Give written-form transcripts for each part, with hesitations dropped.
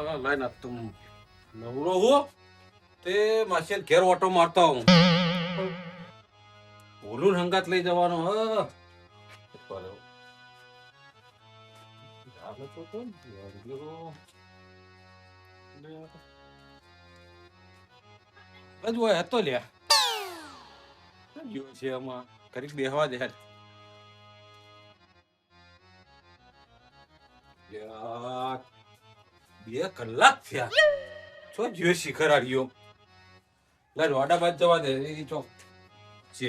Line તું નવરો હો તે માસે ઘેર ઓટો મારતા હું ભૂલું હંગાત લઈ જવાનો હ હજુ હતો લ્યા ગયો છે આમાં કરી બેહવા દે લ્યા 2 કલાક થયા છો જીવ શિખર આડ્યો લે રોડા બાદ જવા દે એ ચોક છે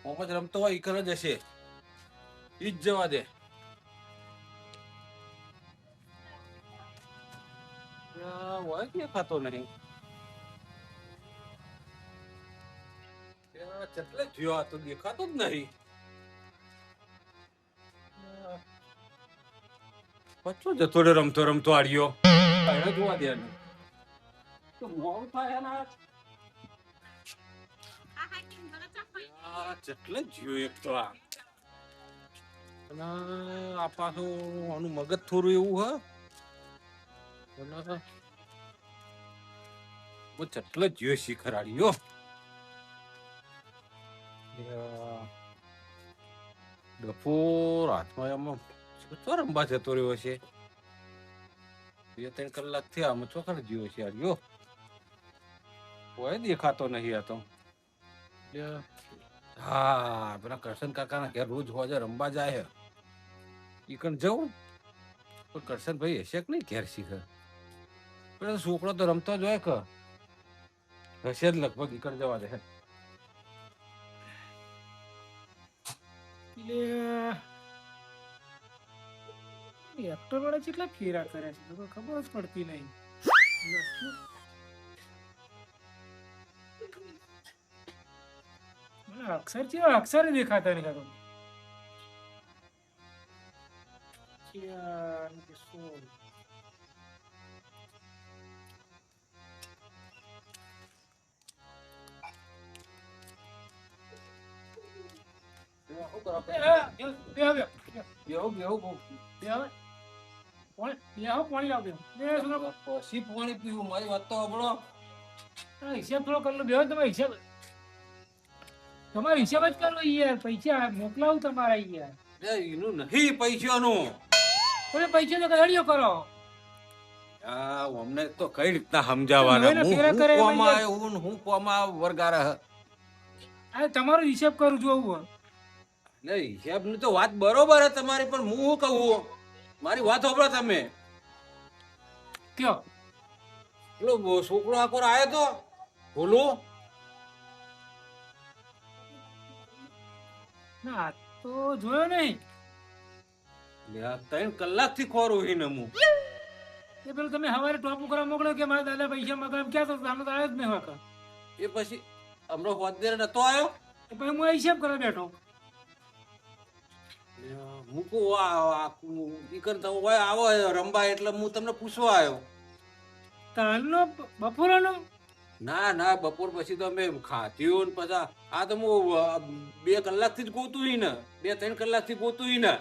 ઓમજ રમતો હોય ઈકર જ હશે ઈ જ જવા દે હોય કે ખાતો નહીં ચટલે થયો આ તો દેખાતો જ નહીં પચ્ચો જતો રે રમતો રમતો આડ્યો એને જોવા દે તો મોડું થાય એના ચટલે થયો એક તો આ પાછું આનું મગજ થોડું એવું હ ચટલે જીવ શિખર આડ્યો ડફોર હાથમાં એમાં ચો રંબા જતો રહ્યો છે 2-3 કલાક થયા આમાં ચોખા જીવો છે આડ્યો કોઈ દેખાતો નહીં આ તો હા પેલા કરશન કાકાના ઘેર રોજ હોજે રંબા જાય ઈ કણ જવું પણ કરશન ભાઈ હશે કે નહીં ઘેર શીખર પેલો છોકરો તો રમતો જ હોય કે હશે જ લગભગ ઈ કણ જવા દે એક્ટર વાળા કેટલા ફેરા કરે છે તો ખબર જ પડતી નહીં મને અક્ષર છે અક્ષર દેખાતા નહીં કાકા પછી પાણી પીવું મારી વાત તો સાંભળો હિસાબ થોડો કરલો બે તમે હિસાબ તમારો હિસાબ જ કરવો યાર પૈસા મોકલાવું તમારા યાર એનું નહીં પૈસાનું તમે પૈસા તો કદાડિયો કરો અમને તો કઈ રીતના સમજાવવાના હું કોમા વર્ગાર આ તમારો હિસાબ કરું જોવું હિસાબ ની તો વાત બરોબર હે તમારી પણ હું શું કહું મારી વાત સાંભળો તમે કયો પેલો છોકરો આકોર આવ્યો તો ભૂલું ના તો જોયો નહીં 3 કલાક થી ખોરું હિને હું એ પેલું તમે હવારે ટોપ કરવા મોકલ્યો કે મારા દાદા પૈસા મગમ ક્યાં તો સામે તો આવ્યો જ નહીં હોકા એ પછી હમણાં હોદ્દેર નતો આવ્યો પછી હું હિસાબ કરવા બેઠો મૂકું આવો રંબા એટલે હું તમને પૂછવા આવ્યો તાલનો બપોરનો ના ના બપોર પછી તો અમે ખાધ્યું ને પછી આ તો હું 2 કલાક થી જ ગોતું ને 2-3 કલાક થી ગોતું ને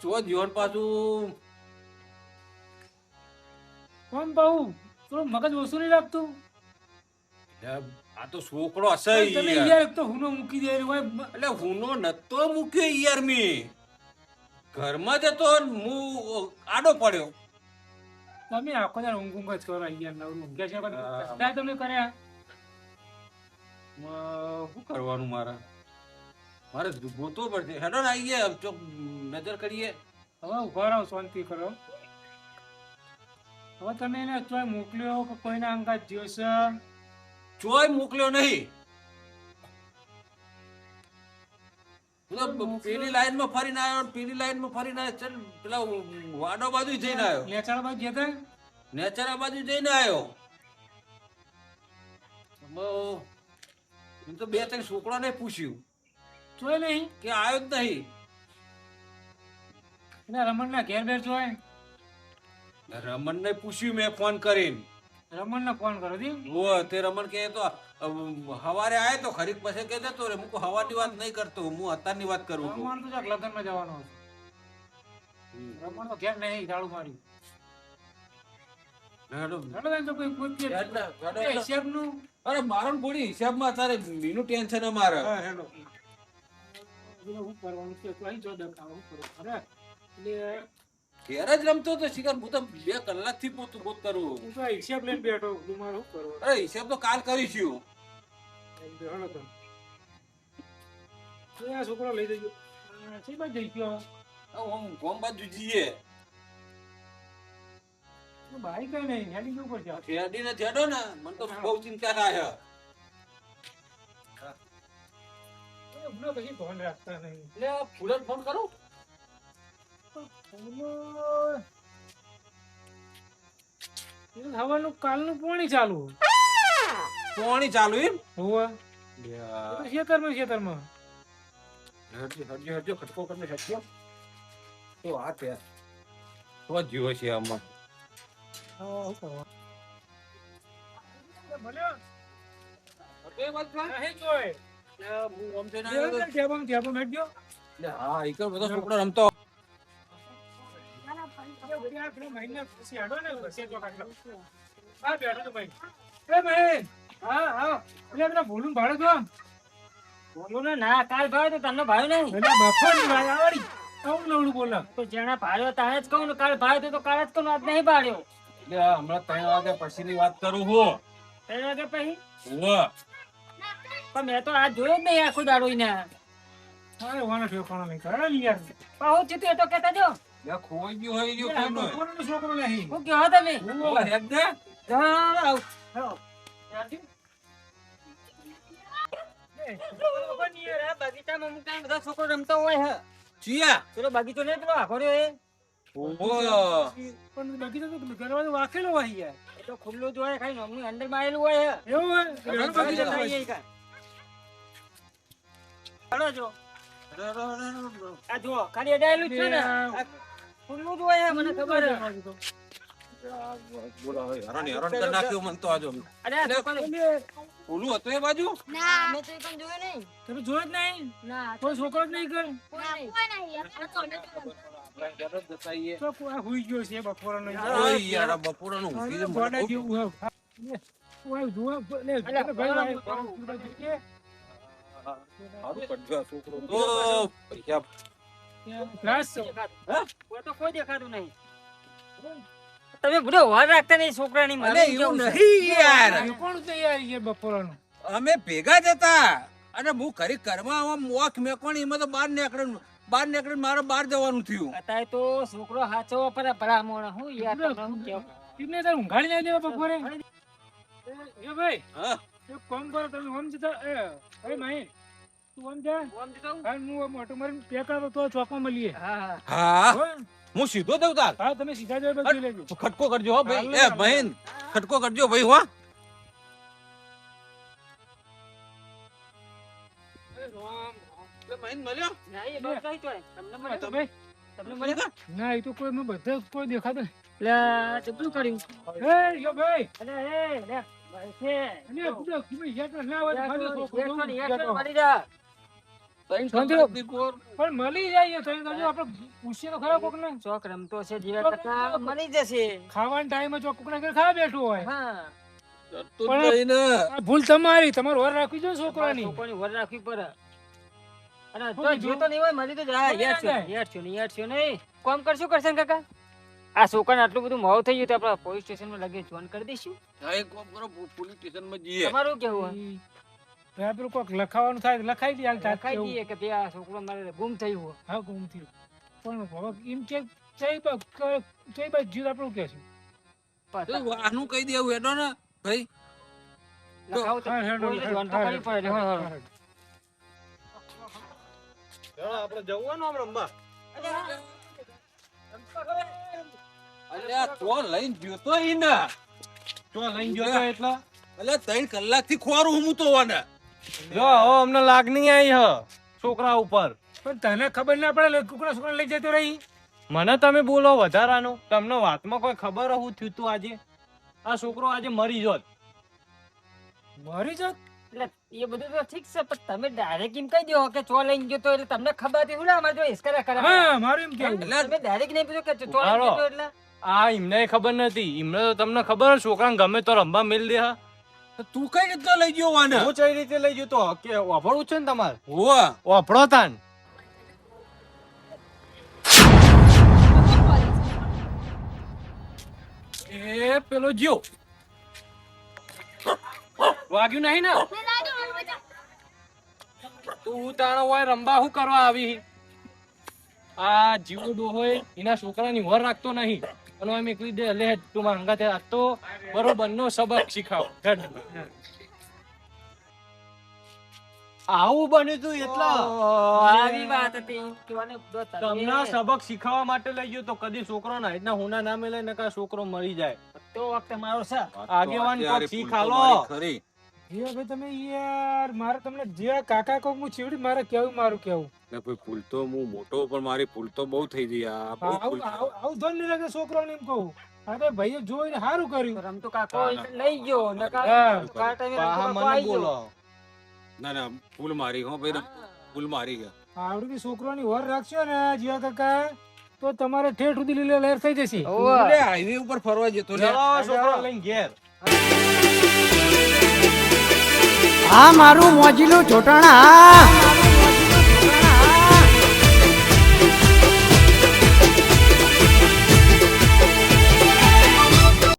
ચો જીવન પાછું કોણ બહુ થોડું મગજ ઓછું નહીં લાગતું આ તો છોકરો હશે તમે યાર તો હુનો મૂકી દે એટલે હુનો નતો મૂક્યો યાર મી ઘરમાં જતો હું આડો પડ્યો તમે આખો યાર ઊંઘ જ કરો યાર નવરું ઊંઘ્યા છે તમે કર્યા શું કરવાનું મારે ગોતો પડશે હેડો ને આવી ગયા ચોક નજર કરીએ હવે ઉભા રહો શાંતિ કરો હવે તમે એને ચોય મોકલ્યો કે કોઈના અંગાત જ્યો છે ચોય મોકલ્યો નહીં પેલી લાઈન માં ફરીને આવ્યો પેલી લાઈન માં ફરીને આવ્યો ચલ પેલા વાડો બાજુ જઈને આવ્યો નેચાળા બાજુ જતા નેચરા બાજુ જઈને આવ્યો તો 2-3 છોકરાને પૂછ્યું જોય નહીં કે આવ્યો જ નહીં એટલે રમણ ના ઘેર બેર જોય રમણ ને પૂછ્યું મેં ફોન કરીને રમણ ને ફોન કરો દી તે રમણ કે તો હવારે આય તો ખરીક પછી કે જતો રે હું હવાની વાત નહીં કરતો હું અત્યારની વાત કરું રમણ તો લગ્ન માં જવાનો હતો રમણ તો ઘેર નહીં ઝાડુ માર્યું. હેડો. હેડો એમ તો કોઈ પૂછીએ જ હેડો, હેડો, નહીં. હેડો. હિસાબનું. અરે મારો ને બોડી હિસાબમાં તારે મીનું ટેન્શન અમારે હા, હેડો. એટલે શું કરવાનું છે? તો અહીં જો દેખાવ, શું કરવાનું? અરે, એટલે ઘેર જ રમતો તો શિકાર હું તો 2 કલાકથી પોતું પોત કરું હું તો આ હિસાબ લઈને બેઠો. તું મારે શું કરવાનું? અરે હિસાબ તો કાલ કરીશું એમ તો હેડો તમે. એ આ છોકરો લઈ જજો. શી બાજુ જઈ ગયો? ગોમ બાજુ જઈએ ભાઈ કઈ નહીં, હેડી જવું પડશે. શેરડી ને છેડો ને મને તો બહુ ચિંતા થાય હમણાં કશી ફોન રાખતા નહીં. એટલે ફૂલન ફોન કરું હવાનું કાલનું પાણી ચાલુ પાણી ચાલુ એમ હોવા ખેતરમાં હરજો હરજો ખટકો કરીને હરજો તો આ તે તો જીવો છે આમાં એ વાત હું આમ થઈને આવ્યો તો. હા ઈ કર બધો છોકરો રમતો ભૂલું ભાડે તો બોલું ને ના કાલ ભાવ તો તમને ભાવ નહીં નવડું બોલે તો જેના ભાડ્યો તારે જ કહું ને કાલ ભાવ તો કાલ જ કહું આજ નહીં ભાડ્યો એટલે આ હમણાં 3 વાગ્યા પછીની વાત કરું હું 3 વાગે પછી વાહ પણ મેં તો આજ જોયો જ નહીં આખું દાડો ને અરે વાના ઠેકાણો નહીં કરે ને યાર પાહુ થયું એ તો કહેતા જો લે ખોઈ ગયું હોય ગયું કોઈ નહીં બપોરનો છોકરો નહીં હું કહો તમે ઓલા હેડ દે જાઓ બગીચામાં મૂકાય બધા છોકરો રમતો હોય હે ચિયા પેલો બગીચો નહીં પેલો આખો રહ્યો એ ઓહો પણ બગીચો તો દરવાજો વાકેલો હોય યાર એ તો ખુલ્લું જ હોય ખાલી નોમનું અંદર માં આવેલું હોય હે એવું હોય બગીચો બગીચો હોય. હોય. હળો જો આ જુઓ ખાલી અડાયેલું જ છે ને આ ખુલ્લું જ હોય હે મને ખબર હે બોલો હવે હરણ કરી નાખ્યું મને તો આજો અરે આ છોકરો ઓલું હતું એ બાજુ મેં તો એ પણ જોયો નહીં તમે જોયો જ નહીં ના કોઈ છોકરો જ નહીં કરે તો આ હુઈ ગયો છે બપોરનો ઓય યાર આ બપોરનું ઊંઘી જ મને ગોડા ખૂબ- જેવું હોય. ઓય જુઓ લે ભાઈ સારું કરજો આ છોકરો તો પૈસા ક્લાસ કોઈ તો કોઈ દેખાતું નહીં તમે બધો વાર રાખતા નહીં છોકરાની અલે એવું નહીં યાર કોણ તૈયાર છે બપોરનો અમે ભેગા જ હતા અને હું ખરી કરવા આવા મોખ મેકોણી એમાં તો બહાર નીકળીને મારે બહાર જવાનું થયું અત્યારે તો છોકરો હાચો પર ભલામણ હું યાર તમને શું કહું એમને તાર ઊંઘાડી ના દેવા બપોરે એ ભાઈ હા એક કામ કરો તમે ઓમ જતા અરે માહી તું ઓમ જા ઓમ જતો હા હું ઓમ ઓટો મારીને પેક આવો તો ચોકમાં મળીએ હા હા હો? હું સીધો દઉં તાર હા તમે સીધા જાવ બસ લેજો ખટકો કરજો હો ભાઈ હાલો, એ બહેન ખટકો કરજો ભાઈ હો બહેન મળ્યો ના એ બસ નહીં તો તમને મળે તો તમે તમને મળે તો ના એ તો કોઈ મેં બધા કોઈ દેખાતો નહીં. લે જબરું કર્યું એ યો ભાઈ અરે એ લે ભાઈ છે અને પૂછો તમે યાદ ના હોય તો ખાલી છોકરો જોઉં, હેડફોન મારી જા પણ મળી જાય તો આપણે પૂછીએ તો ખરા કોક ને ચોક રમતો છે જીવા કરતા મળી જશે ખાવાના ટાઈમે જો કોકના ઘરે ખાવા બેઠો હોય હા આ ભૂલ તમારી તમારે ઓર રાખવી જોઈએ ને છોકરાની છોકરાની વર રાખવી પડે અને શું તો કીધું? જોતો નહીં હોય મળી તો જા મળી ના યાર છો નહીં કોમ કરશું કરશે ને કાકા આ છોકરાને આટલું બધું મોવ થઈ ગયું તો આપણે પોલીસ સ્ટેશનમાં લગે જોઈન કરી દઈશું પોલીસ સ્ટેશનમાં જઈએ તમારું કેવું ત્યાં પેલું કોક લખાવાનું થાય તો લખાઈ દે હાલ તાર લખાઈ કેવું. દઈએ કે બે આ છોકરો મારે ગુમ થયું હોય હા ગુમ થયું પણ હવે એમ કે જઈ બાજુ જીવ આપણું કે છે આનું કહી દેવું હેડો ને ભાઈ લખાવું તો હા, હેડો, પોલીસ હેડો, જોઈન તો કરવી પડે હા, હા, હા, હા. આપણે જવાનું આમ રમવા અલ્યા તો લઈને ગયો તો ઈ ને તો લઈને ગયો તો એટલે અલ્યા 3 કલાકથી ખોરું હું તો વાને જો હવે અમને લાગણી આવી હ છોકરા ઉપર પણ તને ખબર ના પડે કુકડા છોકરા લઈ જતો રહી મને તમે બોલો વધારાનું તમને વાતમાં કોઈ ખબર હું થયું તું આજે આ છોકરો આજે મરી જોત મરી જાત એટલે એ બધું તો ઠીક છે પણ તમે ડાયરેક્ટ એમ કહી દો કે ચો લઈને ગયો તો એટલે તમને ખબર હતી હું અમારે જો હિસકારા કરે હા મારું એમ કેવું તમે ડાયરેક્ટ નહીં પૂછો કે ચો લઈને ગયો તો એટલે આ એમને ખબર નથી એમને તો તમને ખબર હે છોકરાને ગમે તો રમવા મેલ દે હા તો તું કઈ રીતના લઈ ગયો વાને હું કઈ રીતે લઈ ગયો તો કે વાપરવું છે ને તમારે હોવા વાપરો તાન એ પેલો જ્યો વાગ્યું નહીં ને તું તાણો હોય રંબા શું કરવા આવી આ જીવો ડોહોય એના છોકરાની વર રાખતો નહીં અને એમ એકલી દે લે તું મારા હંગાથે આ તો બરોબર નો સબક શીખાવ આવું બન્યું તું એટલા આવી વાત હતી કહેવાને બધો તમને સબક શીખવા માટે લઈ ગયો તો કદી છોકરો ના એટલા હુના ના મેલે ને કા છોકરો મરી જાય તો વખતે મારો છે આગેવાન કોક શીખાલો ખરી એ ભાઈ તમે યાર મારે તમને જે કાકા કોક હું ચીવડી મારે કેવું મારું કેવું ને ભાઈ ભૂલ તો હું મોટો પણ મારી ભૂલ તો બહુ થઈ ગઈ આ બહુ ભૂલ આવું ધન નહીં લાગે છોકરાને એમ કહું અરે ભાઈએ જોઈને સારું કર્યું રમતો કાકો લઈ ગયો નકા હા. કા ટાઈમે પાહા રમતો કાકો મને આવી ગયો. બોલો ના ના ભૂલ મારી હો ભાઈ ભૂલ મારી ગયા આવડી છોકરાની વર રાખશો ને જીવા કાકા તો તમારે ઠેઠ સુધી લીલો લહેર થઈ જશે અરે હાઈવે ઉપર ફરવા જતો લે ચલો છોકરો લઈને ઘેર આ મારું મોજીલું ચોટાણા